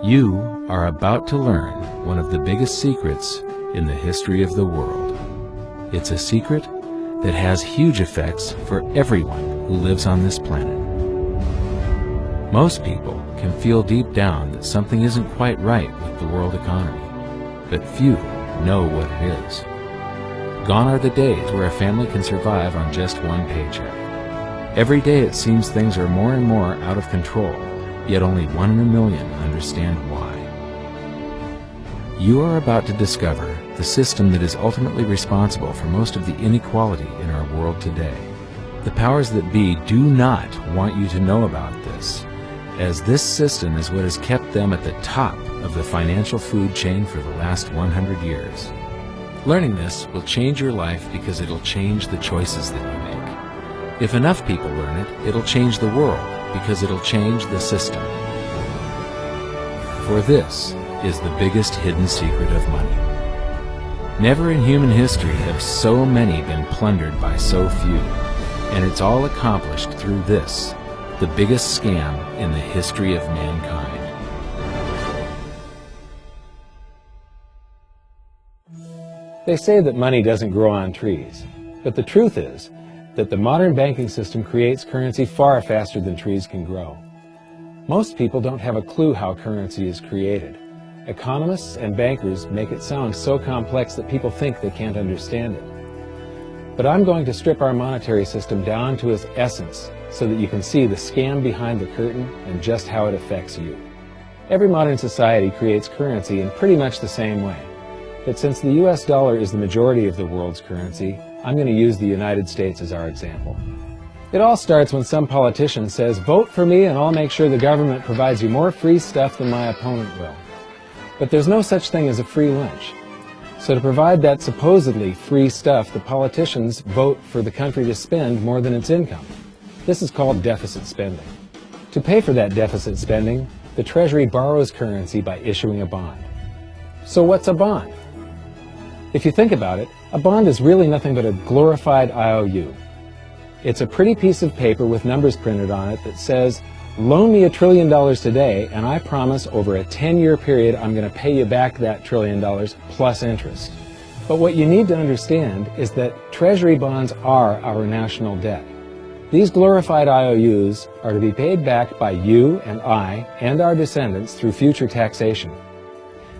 You are about to learn one of the biggest secrets in the history of the world. It's a secret that has huge effects for everyone who lives on this planet. Most people can feel deep down that something isn't quite right with the world economy, but few know what it is. Gone are the days where a family can survive on just one paycheck. Every day it seems things are more and more out of control, yet only 1 in a million understand why. You are about to discover the system that is ultimately responsible for most of the inequality in our world today. The powers that be do not want you to know about this, as this system is what has kept them at the top of the financial food chain for the last 100 years. Learning this will change your life because it'll change the choices that you make. If enough people learn it, it'll change the world because it'll change the system. For this is the biggest hidden secret of money. Never in human history have so many been plundered by so few, and it's all accomplished through this, the biggest scam in the history of mankind. They say that money doesn't grow on trees, but the truth is that the modern banking system creates currency far faster than trees can grow. Most people don't have a clue how currency is created. Economists and bankers make it sound so complex that people think they can't understand it. But I'm going to strip our monetary system down to its essence so that you can see the scam behind the curtain and just how it affects you. Every modern society creates currency in pretty much the same way. But since the US dollar is the majority of the world's currency, I'm going to use the United States as our example. It all starts when some politician says, "Vote for me and I'll make sure the government provides you more free stuff than my opponent will." But there's no such thing as a free lunch. So to provide that supposedly free stuff, the politicians vote for the country to spend more than its income. This is called deficit spending. To pay for that deficit spending, the Treasury borrows currency by issuing a bond. So what's a bond? If you think about it, a bond is really nothing but a glorified IOU. It's a pretty piece of paper with numbers printed on it that says, "Loan me $1 trillion today, and I promise over a 10-year period I'm going to pay you back that $1 trillion plus interest." But what you need to understand is that Treasury bonds are our national debt. These glorified IOUs are to be paid back by you and I and our descendants through future taxation.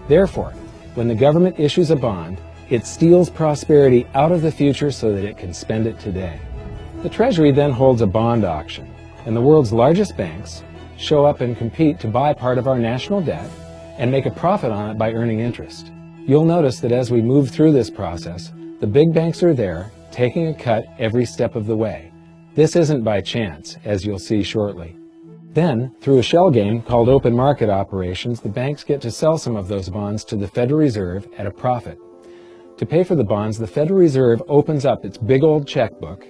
Therefore, when the government issues a bond, it steals prosperity out of the future so that it can spend it today. The Treasury then holds a bond auction, and the world's largest banks show up and compete to buy part of our national debt and make a profit on it by earning interest. You'll notice that as we move through this process, the big banks are there, taking a cut every step of the way. This isn't by chance, as you'll see shortly. Then, through a shell game called open market operations, the banks get to sell some of those bonds to the Federal Reserve at a profit. To pay for the bonds, the Federal Reserve opens up its big old checkbook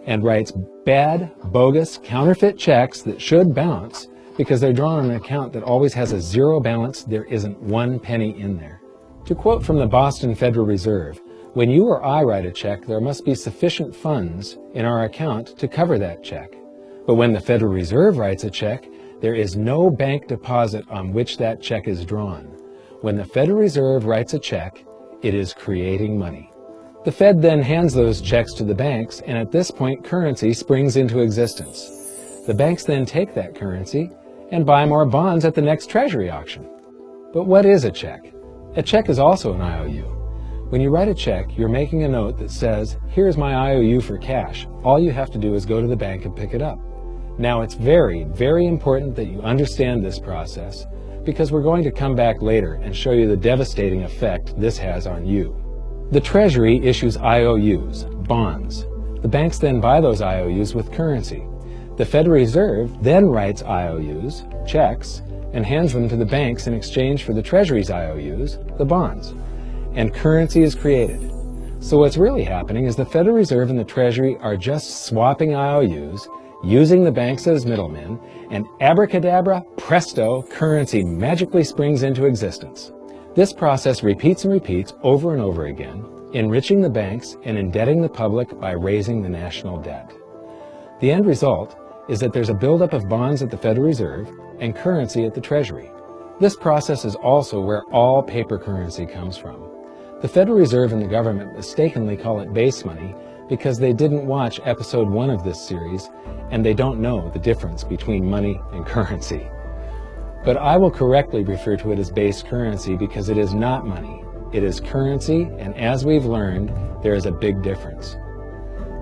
and writes bad, bogus, counterfeit checks that should bounce because they're drawn on an account that always has a zero balance. There isn't 1 penny in there. To quote from the Boston Federal Reserve, "When you or I write a check, there must be sufficient funds in our account to cover that check. But when the Federal Reserve writes a check, there is no bank deposit on which that check is drawn. When the Federal Reserve writes a check, it is creating money." The Fed then hands those checks to the banks, and at this point, currency springs into existence. The banks then take that currency and buy more bonds at the next Treasury auction. But what is a check? A check is also an IOU. When you write a check, you're making a note that says, "Here's my IOU for cash. All you have to do is go to the bank and pick it up." Now, it's very, very important that you understand this process because we're going to come back later and show you the devastating effect this has on you. The Treasury issues IOUs, bonds. The banks then buy those IOUs with currency. The Federal Reserve then writes IOUs, checks, and hands them to the banks in exchange for the Treasury's IOUs, the bonds. And currency is created. So what's really happening is the Federal Reserve and the Treasury are just swapping IOUs, using the banks as middlemen, and abracadabra, presto, currency magically springs into existence. This process repeats and repeats over and over again, enriching the banks and indebting the public by raising the national debt. The end result is that there's a buildup of bonds at the Federal Reserve and currency at the Treasury. This process is also where all paper currency comes from. The Federal Reserve and the government mistakenly call it base money because they didn't watch episode 1 of this series and they don't know the difference between money and currency. But I will correctly refer to it as base currency because it is not money. It is currency, and as we've learned, there is a big difference.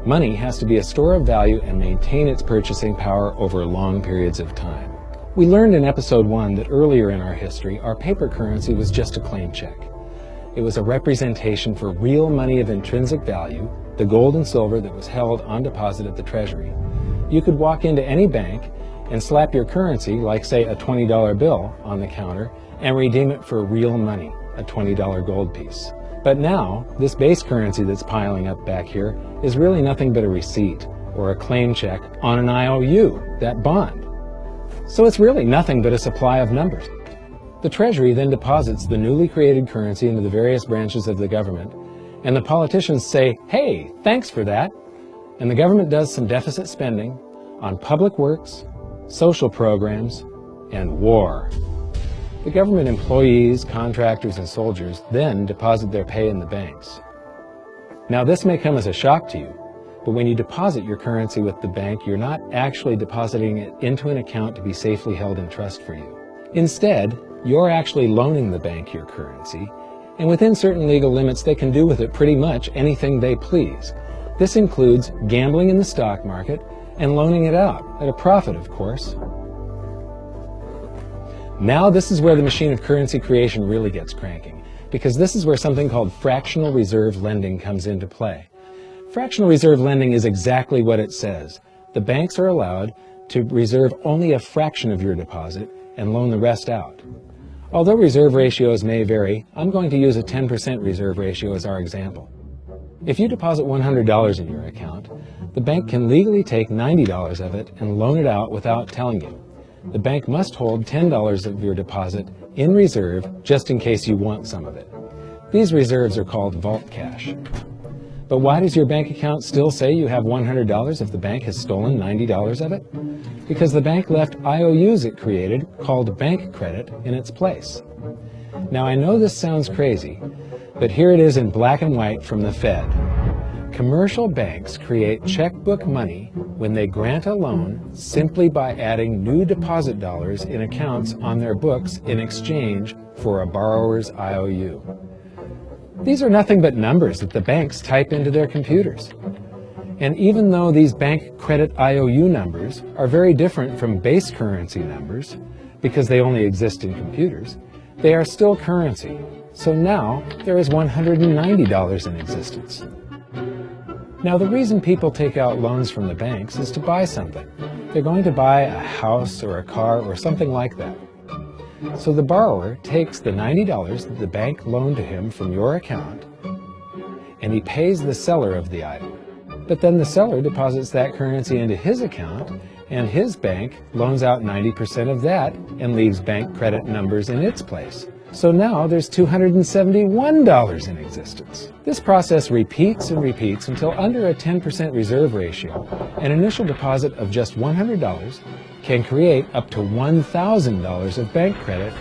Money has to be a store of value and maintain its purchasing power over long periods of time. We learned in episode 1 that earlier in our history, our paper currency was just a claim check. It was a representation for real money of intrinsic value, the gold and silver that was held on deposit at the Treasury. You could walk into any bank and slap your currency, like say a $20 bill, on the counter and redeem it for real money, a $20 gold piece. But now, this base currency that's piling up back here is really nothing but a receipt or a claim check on an IOU, that bond. So it's really nothing but a supply of numbers. The Treasury then deposits the newly created currency into the various branches of the government, and the politicians say, "Hey, thanks for that." And the government does some deficit spending on public works, social programs, and war. The government employees, contractors, and soldiers then deposit their pay in the banks. Now, this may come as a shock to you, but when you deposit your currency with the bank, you're not actually depositing it into an account to be safely held in trust for you. Instead, you're actually loaning the bank your currency, and within certain legal limits, they can do with it pretty much anything they please. This includes gambling in the stock market and loaning it out, at a profit, of course. Now this is where the machine of currency creation really gets cranking, because this is where something called fractional reserve lending comes into play. Fractional reserve lending is exactly what it says. The banks are allowed to reserve only a fraction of your deposit and loan the rest out. Although reserve ratios may vary, I'm going to use a 10% reserve ratio as our example. If you deposit $100 in your account, the bank can legally take $90 of it and loan it out without telling you. The bank must hold $10 of your deposit in reserve just in case you want some of it. These reserves are called vault cash. But why does your bank account still say you have $100 if the bank has stolen $90 of it? Because the bank left IOUs it created, called bank credit, in its place. Now I know this sounds crazy, but here it is in black and white from the Fed. Commercial banks create checkbook money when they grant a loan simply by adding new deposit dollars in accounts on their books in exchange for a borrower's IOU. These are nothing but numbers that the banks type into their computers. And even though these bank credit IOU numbers are very different from base currency numbers, because they only exist in computers, they are still currency. So now there is $190 in existence. Now the reason people take out loans from the banks is to buy something. They're going to buy a house or a car or something like that. So the borrower takes the $90 that the bank loaned to him from your account, and he pays the seller of the item. But then the seller deposits that currency into his account, and his bank loans out 90% of that and leaves bank credit numbers in its place. So now there's $271 in existence. This process repeats and repeats until under a 10% reserve ratio, an initial deposit of just $100 can create up to $1,000 of bank credit,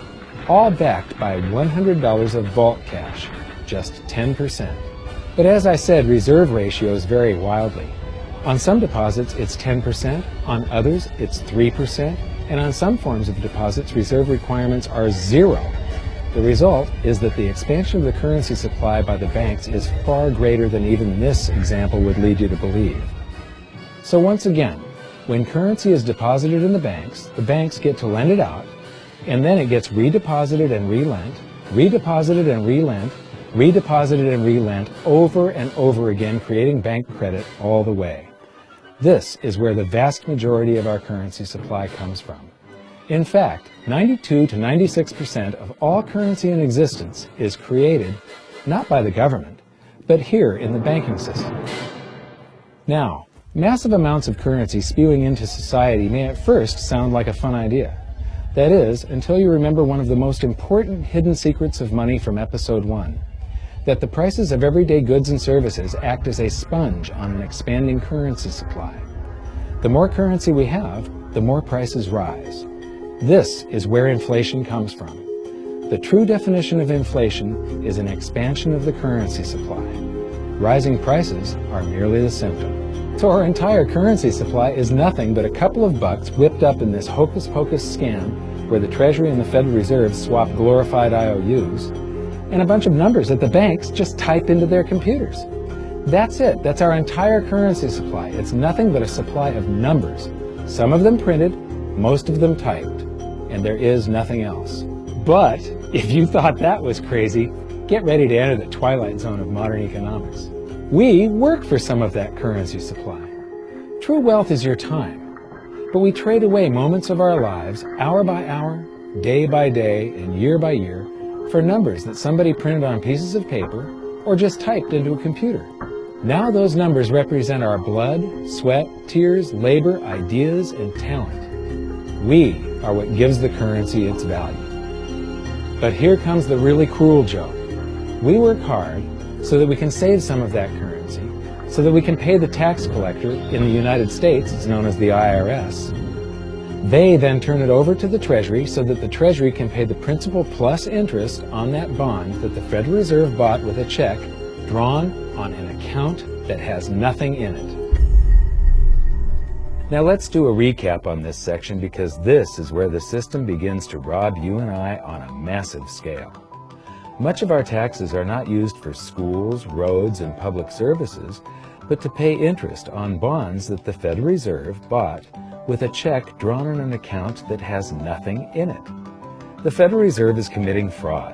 all backed by $100 of vault cash, just 10%. But as I said, reserve ratios vary wildly. On some deposits, it's 10%, on others, it's 3%, and on some forms of deposits, reserve requirements are 0. The result is that the expansion of the currency supply by the banks is far greater than even this example would lead you to believe. So once again, when currency is deposited in the banks get to lend it out, and then it gets redeposited and relent, redeposited and relent, redeposited and relent over and over again, creating bank credit all the way. This is where the vast majority of our currency supply comes from. In fact, 92 to 96% of all currency in existence is created not by the government, but here in the banking system. Now, massive amounts of currency spewing into society may at first sound like a fun idea. That is, until you remember one of the most important hidden secrets of money from episode 1, that the prices of everyday goods and services act as a sponge on an expanding currency supply. The more currency we have, the more prices rise. This is where inflation comes from. The true definition of inflation is an expansion of the currency supply. Rising prices are merely the symptom. So our entire currency supply is nothing but a couple of bucks whipped up in this hocus-pocus scam where the Treasury and the Federal Reserve swap glorified IOUs, and a bunch of numbers that the banks just type into their computers. That's it. That's our entire currency supply. It's nothing but a supply of numbers. Some of them printed, most of them typed, and there is nothing else. But if you thought that was crazy, get ready to enter the twilight zone of modern economics. We work for some of that currency supply. True wealth is your time, but we trade away moments of our lives, hour by hour, day by day, and year by year, for numbers that somebody printed on pieces of paper or just typed into a computer. Now those numbers represent our blood, sweat, tears, labor, ideas, and talent. We are what gives the currency its value. But here comes the really cruel joke. We work hard so that we can save some of that currency, so that we can pay the tax collector. In the United States, it's known as the IRS. They then turn it over to the Treasury so that the Treasury can pay the principal plus interest on that bond that the Federal Reserve bought with a check drawn on an account that has nothing in it. Now let's do a recap on this section, because this is where the system begins to rob you and I on a massive scale. Much of our taxes are not used for schools, roads, and public services, but to pay interest on bonds that the Federal Reserve bought with a check drawn on an account that has nothing in it. The Federal Reserve is committing fraud.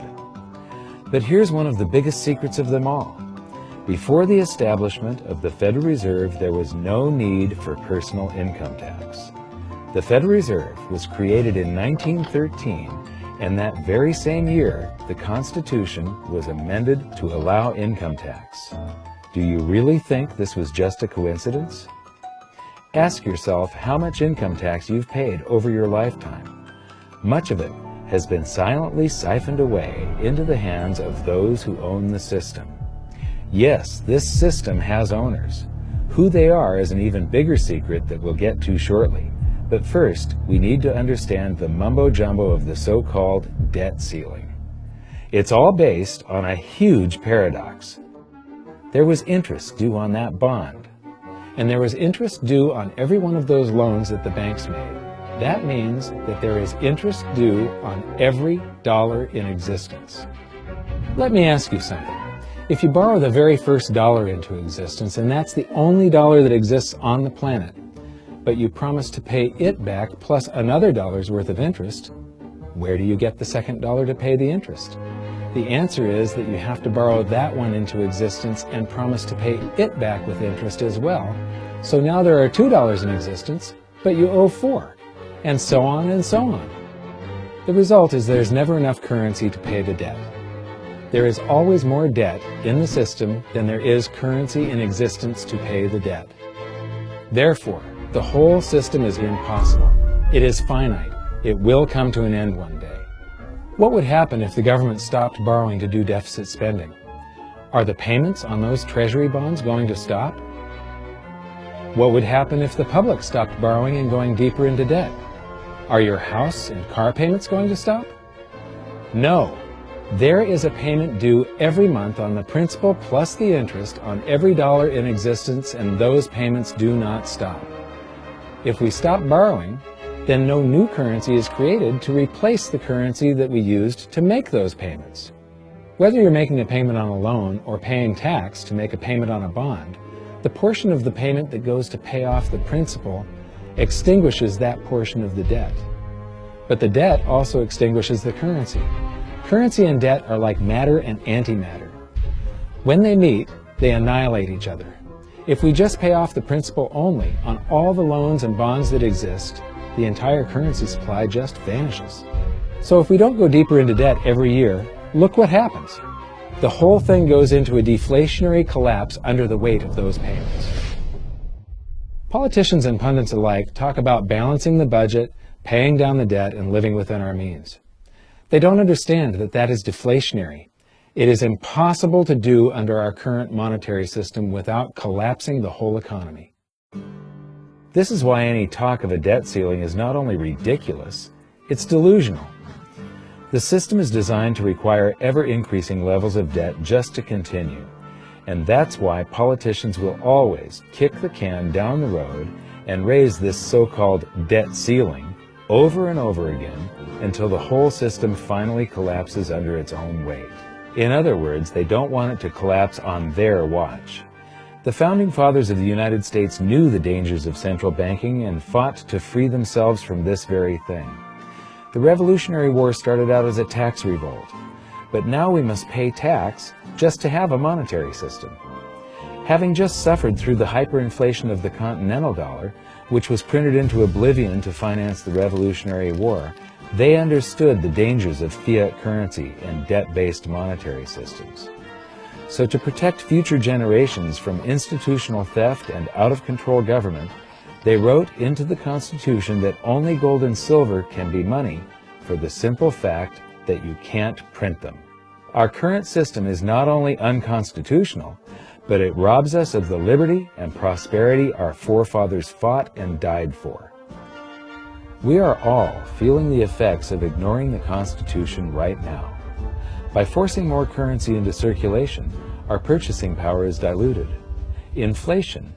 But here's one of the biggest secrets of them all. Before the establishment of the Federal Reserve, there was no need for personal income tax. The Federal Reserve was created in 1913, and that very same year, the Constitution was amended to allow income tax. Do you really think this was just a coincidence? Ask yourself how much income tax you've paid over your lifetime. Much of it has been silently siphoned away into the hands of those who own the system. Yes, this system has owners. Who they are is an even bigger secret that we'll get to shortly. But first, we need to understand the mumbo-jumbo of the so-called debt ceiling. It's all based on a huge paradox. There was interest due on that bond, and there was interest due on every one of those loans that the banks made. That means that there is interest due on every dollar in existence. Let me ask you something. If you borrow the very first dollar into existence, and that's the only dollar that exists on the planet, but you promise to pay it back plus another dollar's worth of interest, where do you get the second dollar to pay the interest? The answer is that you have to borrow that one into existence and promise to pay it back with interest as well. So now there are $2 in existence, but you owe $4, and so on and so on. The result is there's never enough currency to pay the debt. There is always more debt in the system than there is currency in existence to pay the debt. Therefore, the whole system is impossible. It is finite. It will come to an end one day. What would happen if the government stopped borrowing to do deficit spending? Are the payments on those treasury bonds going to stop? What would happen if the public stopped borrowing and going deeper into debt? Are your house and car payments going to stop? No. There is a payment due every month on the principal plus the interest on every dollar in existence, and those payments do not stop. If we stop borrowing, then no new currency is created to replace the currency that we used to make those payments. Whether you're making a payment on a loan or paying tax to make a payment on a bond, the portion of the payment that goes to pay off the principal extinguishes that portion of the debt. But the debt also extinguishes the currency. Currency and debt are like matter and antimatter. When they meet, they annihilate each other. If we just pay off the principal only on all the loans and bonds that exist, the entire currency supply just vanishes. So if we don't go deeper into debt every year, look what happens. The whole thing goes into a deflationary collapse under the weight of those payments. Politicians and pundits alike talk about balancing the budget, paying down the debt, and living within our means. They don't understand that that is deflationary. It is impossible to do under our current monetary system without collapsing the whole economy. This is why any talk of a debt ceiling is not only ridiculous, it's delusional. The system is designed to require ever-increasing levels of debt just to continue. And that's why politicians will always kick the can down the road and raise this so-called debt ceiling over and over again until the whole system finally collapses under its own weight. In other words, they don't want it to collapse on their watch. The Founding Fathers of the United States knew the dangers of central banking and fought to free themselves from this very thing. The Revolutionary War started out as a tax revolt, but now we must pay tax just to have a monetary system. Having just suffered through the hyperinflation of the continental dollar, which was printed into oblivion to finance the Revolutionary War, they understood the dangers of fiat currency and debt-based monetary systems. So to protect future generations from institutional theft and out-of-control government, they wrote into the Constitution that only gold and silver can be money for the simple fact that you can't print them. Our current system is not only unconstitutional, but it robs us of the liberty and prosperity our forefathers fought and died for. We are all feeling the effects of ignoring the Constitution right now. By forcing more currency into circulation, our purchasing power is diluted. Inflation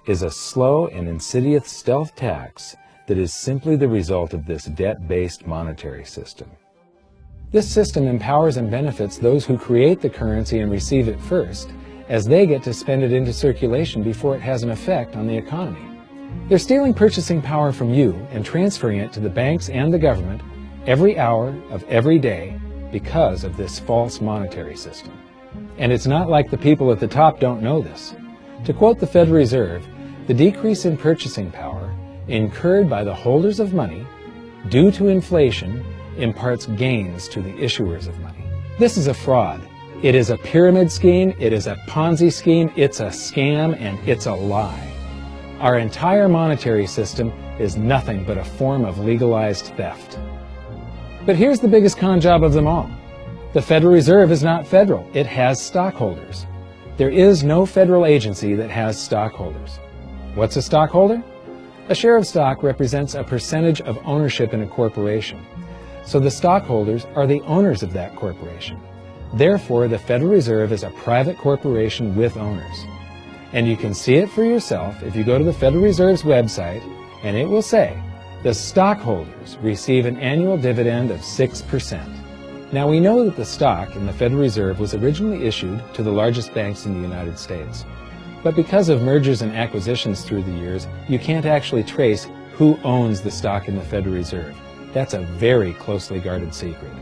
is a slow and insidious stealth tax that is simply the result of this debt-based monetary system. This system empowers and benefits those who create the currency and receive it first, as they get to spend it into circulation before it has an effect on the economy. They're stealing purchasing power from you and transferring it to the banks and the government every hour of every day because of this false monetary system. And it's not like the people at the top don't know this. To quote the Federal Reserve, the decrease in purchasing power incurred by the holders of money due to inflation imparts gains to the issuers of money. This is a fraud. It is a pyramid scheme, it is a Ponzi scheme, it's a scam, and it's a lie. Our entire monetary system is nothing but a form of legalized theft. But here's the biggest con job of them all. The Federal Reserve is not federal. It has stockholders. There is no federal agency that has stockholders. What's a stockholder? A share of stock represents a percentage of ownership in a corporation. So the stockholders are the owners of that corporation. Therefore, the Federal Reserve is a private corporation with owners. And you can see it for yourself if you go to the Federal Reserve's website, and it will say, the stockholders receive an annual dividend of 6%. Now, we know that the stock in the Federal Reserve was originally issued to the largest banks in the United States. But because of mergers and acquisitions through the years, you can't actually trace who owns the stock in the Federal Reserve. That's a very closely guarded secret.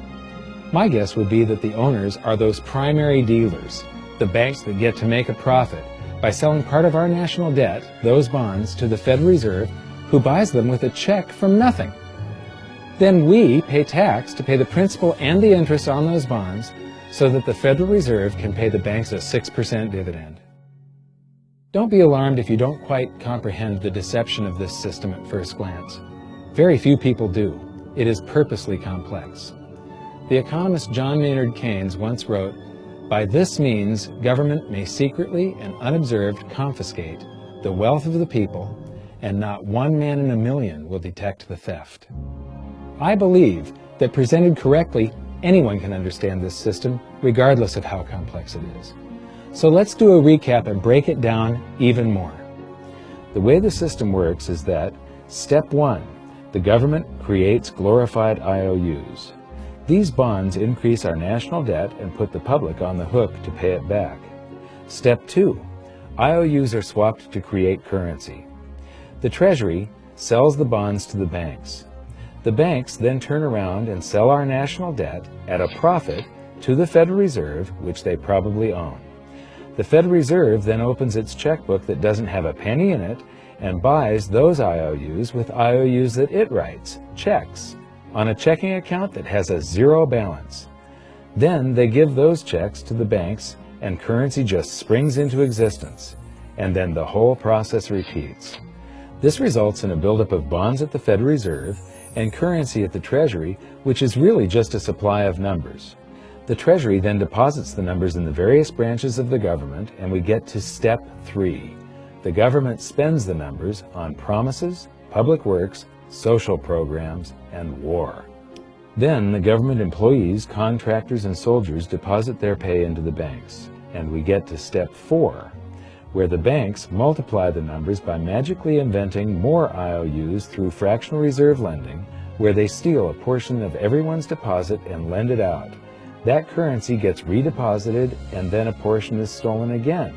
My guess would be that the owners are those primary dealers, the banks that get to make a profit by selling part of our national debt, those bonds, to the Federal Reserve, who buys them with a check from nothing. Then we pay tax to pay the principal and the interest on those bonds so that the Federal Reserve can pay the banks a 6% dividend. Don't be alarmed if you don't quite comprehend the deception of this system at first glance. Very few people do. It is purposely complex. The economist John Maynard Keynes once wrote, "By this means, government may secretly and unobserved confiscate the wealth of the people, and not one man in a million will detect the theft." I believe that presented correctly, anyone can understand this system, regardless of how complex it is. So let's do a recap and break it down even more. The way the system works is that, step 1, the government creates glorified IOUs. These bonds increase our national debt and put the public on the hook to pay it back. Step 2, IOUs are swapped to create currency. The Treasury sells the bonds to the banks. The banks then turn around and sell our national debt at a profit to the Federal Reserve, which they probably own. The Federal Reserve then opens its checkbook that doesn't have a penny in it and buys those IOUs with IOUs that it writes, checks, on a checking account that has a zero balance. Then they give those checks to the banks and currency just springs into existence. And then the whole process repeats. This results in a buildup of bonds at the Federal Reserve and currency at the Treasury, which is really just a supply of numbers. The Treasury then deposits the numbers in the various branches of the government, and we get to step 3. The government spends the numbers on promises, public works, social programs, and war. Then the government employees, contractors, and soldiers deposit their pay into the banks. And we get to step 4, where the banks multiply the numbers by magically inventing more IOUs through fractional reserve lending, where they steal a portion of everyone's deposit and lend it out. That currency gets redeposited, and then a portion is stolen again.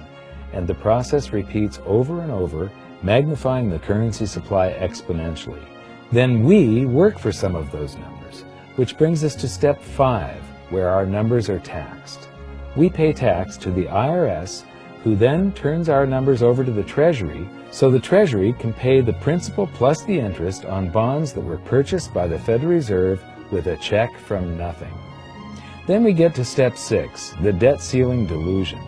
And the process repeats over and over, magnifying the currency supply exponentially. Then we work for some of those numbers, which brings us to step 5, where our numbers are taxed. We pay tax to the IRS, who then turns our numbers over to the Treasury, so the Treasury can pay the principal plus the interest on bonds that were purchased by the Federal Reserve with a check from nothing. Then we get to step 6, the debt ceiling delusion.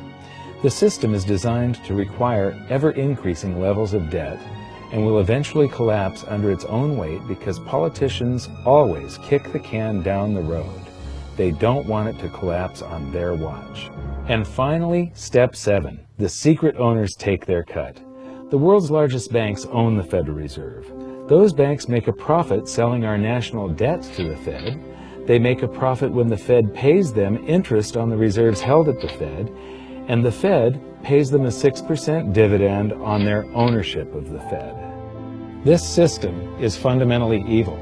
The system is designed to require ever-increasing levels of debt and will eventually collapse under its own weight because politicians always kick the can down the road. They don't want it to collapse on their watch. And finally, step 7, the secret owners take their cut. The world's largest banks own the Federal Reserve. Those banks make a profit selling our national debt to the Fed. They make a profit when the Fed pays them interest on the reserves held at the Fed, and the Fed pays them a 6% dividend on their ownership of the Fed. This system is fundamentally evil.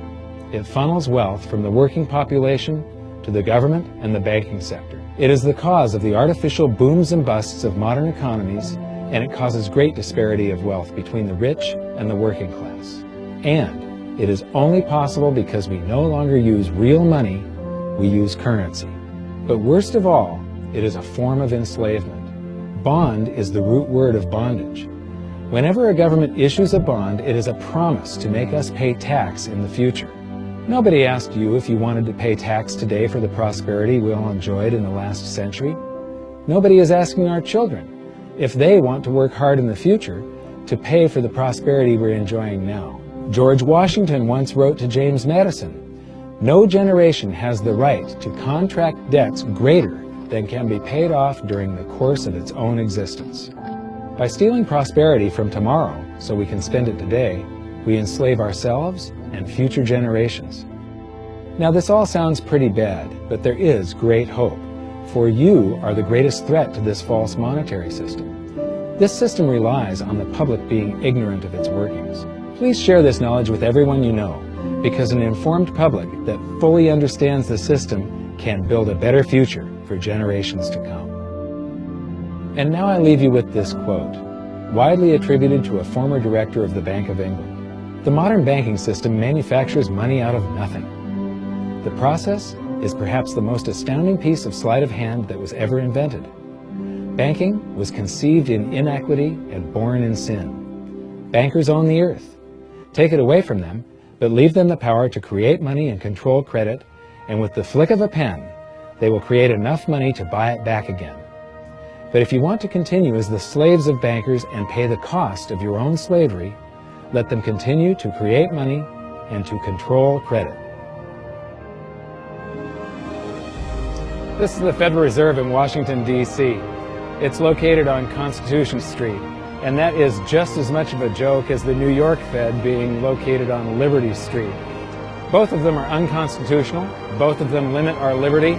It funnels wealth from the working population to the government and the banking sector. It is the cause of the artificial booms and busts of modern economies, and it causes great disparity of wealth between the rich and the working class. And it is only possible because we no longer use real money, we use currency. But worst of all, it is a form of enslavement. Bond is the root word of bondage. Whenever a government issues a bond, it is a promise to make us pay tax in the future. Nobody asked you if you wanted to pay tax today for the prosperity we all enjoyed in the last century. Nobody is asking our children if they want to work hard in the future to pay for the prosperity we're enjoying now. George Washington once wrote to James Madison, "No generation has the right to contract debts greater than can be paid off during the course of its own existence." By stealing prosperity from tomorrow so we can spend it today, we enslave ourselves and future generations. Now this all sounds pretty bad, but there is great hope, for you are the greatest threat to this false monetary system. This system relies on the public being ignorant of its workings. Please share this knowledge with everyone you know, because an informed public that fully understands the system can build a better future for generations to come. And now I leave you with this quote, widely attributed to a former director of the Bank of England. The modern banking system manufactures money out of nothing. The process is perhaps the most astounding piece of sleight of hand that was ever invented. Banking was conceived in inequity and born in sin. Bankers own the earth. Take it away from them, but leave them the power to create money and control credit, and with the flick of a pen, they will create enough money to buy it back again. But if you want to continue as the slaves of bankers and pay the cost of your own slavery, let them continue to create money and to control credit. This is the Federal Reserve in Washington, D.C. It's located on Constitution Street, and that is just as much of a joke as the New York Fed being located on Liberty Street. Both of them are unconstitutional, both of them limit our liberty,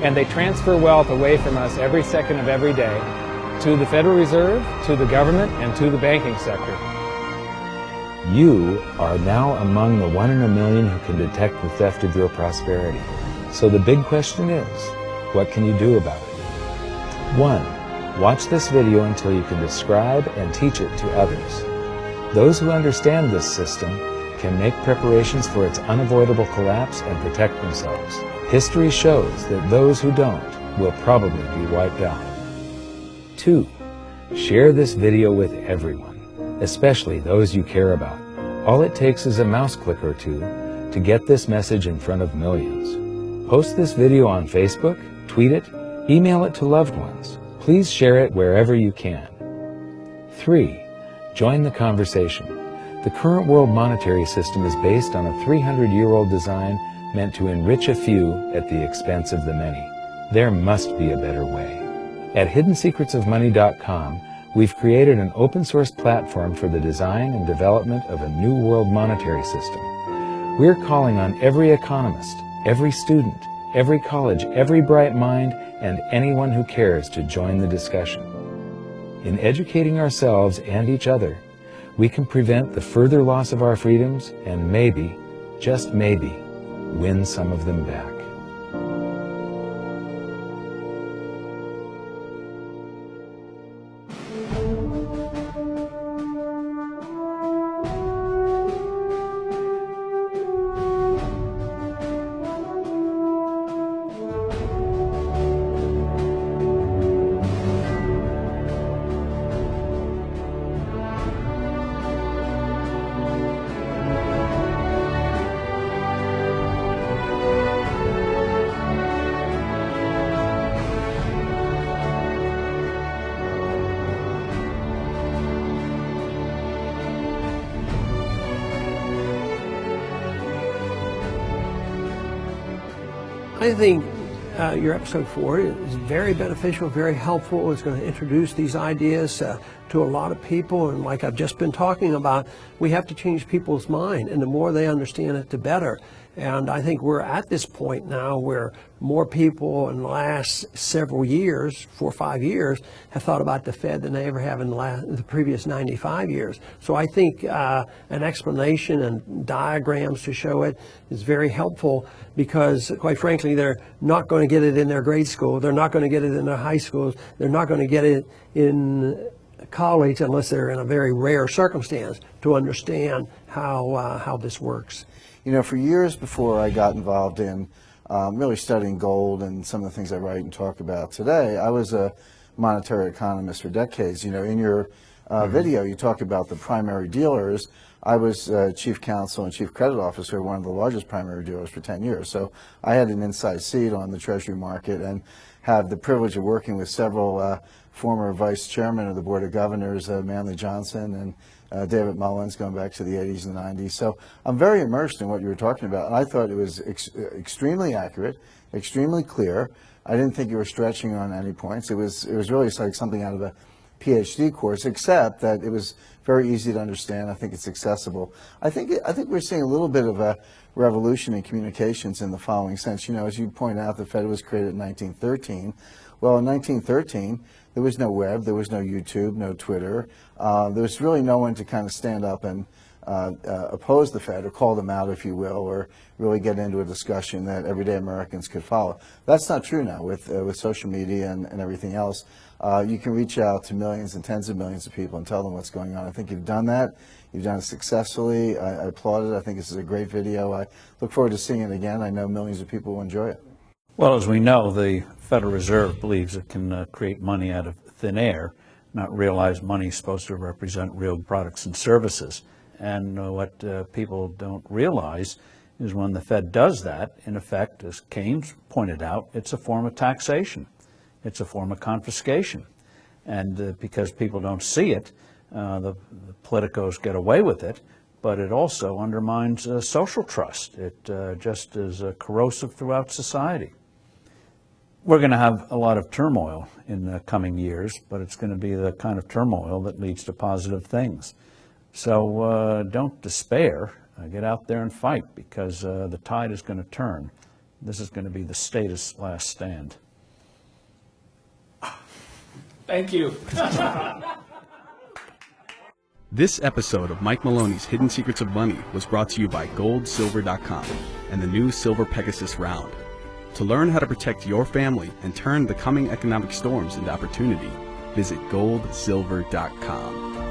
and they transfer wealth away from us every second of every day to the Federal Reserve, to the government, and to the banking sector. You are now among the 1 in a million who can detect the theft of your prosperity. So the big question is, what can you do about it? 1. Watch this video until you can describe and teach it to others. Those who understand this system can make preparations for its unavoidable collapse and protect themselves. History shows that those who don't will probably be wiped out. 2. Share this video with everyone, especially those you care about. All it takes is a mouse click or two to get this message in front of millions. Post this video on Facebook, tweet it, email it to loved ones. Please share it wherever you can. 3. Join the conversation. The current world monetary system is based on a 300-year-old design meant to enrich a few at the expense of the many. There must be a better way. At hiddensecretsofmoney.com, we've created an open-source platform for the design and development of a new world monetary system. We're calling on every economist, every student, every college, every bright mind, and anyone who cares to join the discussion. In educating ourselves and each other, we can prevent the further loss of our freedoms and maybe, just maybe, win some of them back. I think your episode 4 is very beneficial, very helpful. It's going to introduce these ideas to a lot of people, and like I've just been talking about, we have to change people's mind, and the more they understand it, the better. And I think we're at this point now where more people in the last several years, 4 or 5 years, have thought about the Fed than they ever have in the previous 95 years. So I think an explanation and diagrams to show it is very helpful, because quite frankly, they're not going to get it in their grade school. They're not going to get it in their high schools. They're not going to get it in college unless they're in a very rare circumstance to understand how this works. You know, for years before I got involved in really studying gold and some of the things I write and talk about today, I was a monetary economist for decades. You know, in your video, you talk about the primary dealers. I was chief counsel and chief credit officer of one of the largest primary dealers for 10 years. So I had an inside seat on the Treasury market and have the privilege of working with several former vice chairmen of the Board of Governors, Manley Johnson and David Mullins, going back to the 80s and the 90s. So I'm very immersed in what you were talking about, and I thought it was extremely accurate, extremely clear. I didn't think you were stretching on any points. It was really like something out of a PhD course, except that it was very easy to understand. I think it's accessible. I think we're seeing a little bit of a revolution in communications in the following sense. You know, as you point out, the Fed was created in 1913. Well, in 1913, there was no web, there was no YouTube, no Twitter. There was really no one to kind of stand up and oppose the Fed, or call them out, if you will, or really get into a discussion that everyday Americans could follow. That's not true now with social media and everything else. You can reach out to millions and tens of millions of people and tell them what's going on. I think you've done that. You've done it successfully. I applaud it. I think this is a great video. I look forward to seeing it again. I know millions of people will enjoy it. Well, as we know, the Federal Reserve believes it can create money out of thin air, not realize money is supposed to represent real products and services. And what people don't realize is when the Fed does that, in effect, as Keynes pointed out, it's a form of taxation. It's a form of confiscation. And because people don't see it, the politicos get away with it, but it also undermines social trust. It just is corrosive throughout society. We're going to have a lot of turmoil in the coming years, but it's going to be the kind of turmoil that leads to positive things. So don't despair. Get out there and fight, because the tide is going to turn. This is going to be the status last stand. Thank you. This episode of Mike Maloney's Hidden Secrets of Money was brought to you by GoldSilver.com and the new Silver Pegasus Round. To learn how to protect your family and turn the coming economic storms into opportunity, visit GoldSilver.com.